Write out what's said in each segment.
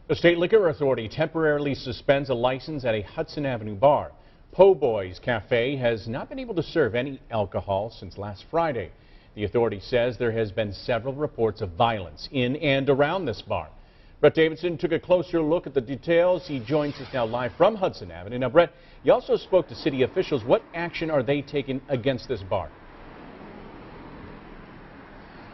The State Liquor Authority temporarily suspends a license at a Hudson Avenue bar. Po' Boys Cafe has not been able to serve any alcohol since last Friday. The authority says there has been several reports of violence in and around this bar. Brett Davidson took a closer look at the details. He joins us now live from Hudson Avenue. Now, Brett, you also spoke to city officials. What action are they taking against this bar?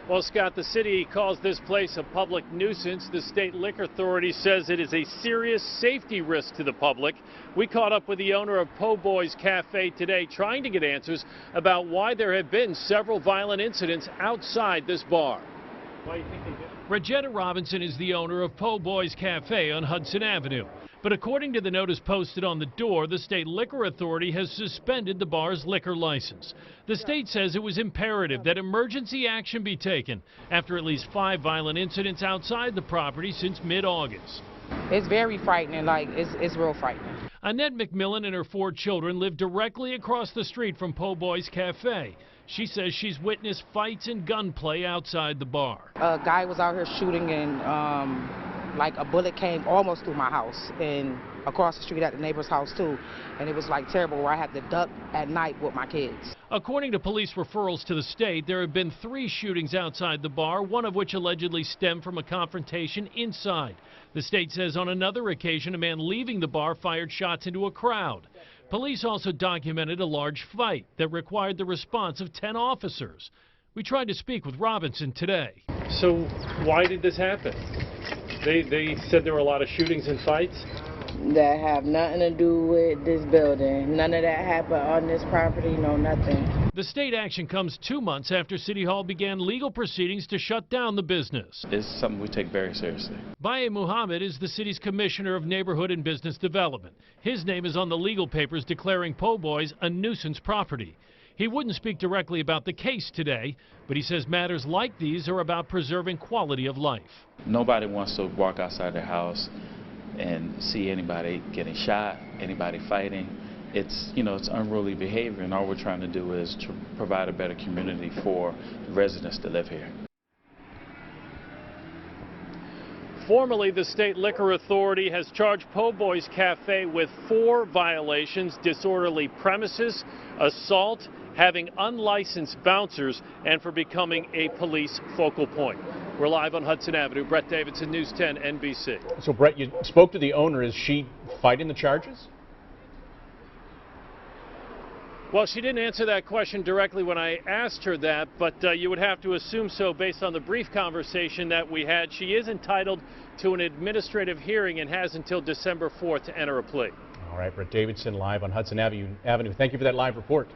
Well, Scott, the city calls this place a public nuisance. The State Liquor Authority says it is a serious safety risk to the public. We caught up with the owner of Po' Boys Cafe today, trying to get answers about why there have been several violent incidents outside this bar. Why do you think they did? Regina Robinson is the owner of Po' Boys Cafe on Hudson Avenue. But according to the notice posted on the door, the State Liquor Authority has suspended the bar's liquor license. The state says it was imperative that emergency action be taken after at least 5 violent incidents outside the property since mid-August. It's very frightening, it's real frightening. Annette McMillan and her 4 children live directly across the street from Po' Boys Cafe. She says she's witnessed fights and gunplay outside the bar. A guy was out here shooting and like a bullet came almost through my house and across the street at the neighbor's house too, and it was like terrible where I had to duck at night with my kids. According to police referrals to the state, there have been 3 shootings outside the bar, one of which allegedly stemmed from a confrontation inside. The state says on another occasion a man leaving the bar fired shots into a crowd. Police also documented a large fight that required the response of 10 officers. We tried to speak with Robinson today. So why did this happen? They said there were a lot of shootings and fights? That have nothing to do with this building. None of that happened on this property, no nothing. The state action comes 2 months after City Hall began legal proceedings to shut down the business. It's something we take very seriously. Baye Muhammad is the city's Commissioner of Neighborhood and Business Development. His name is on the legal papers declaring Po' Boys a nuisance property. He wouldn't speak directly about the case today, but he says matters like these are about preserving quality of life. Nobody wants to walk outside their house and see anybody getting shot, anybody fighting. It's unruly behavior, and all we're trying to do is to provide a better community for residents to live here. Formally, the State Liquor Authority has charged Po' Boys Cafe with 4 violations: disorderly premises, assault, having unlicensed bouncers, and for becoming a police focal point. We're live on Hudson Avenue. Brett Davidson, News 10 NBC. So, Brett, you spoke to the owner. Is she fighting the charges? Well, she didn't answer that question directly when I asked her that, but you would have to assume so based on the brief conversation that we had. She is entitled to an administrative hearing and has until December 4th to enter a plea. All right, Brett Davidson live on Hudson Avenue. Thank you for that live report.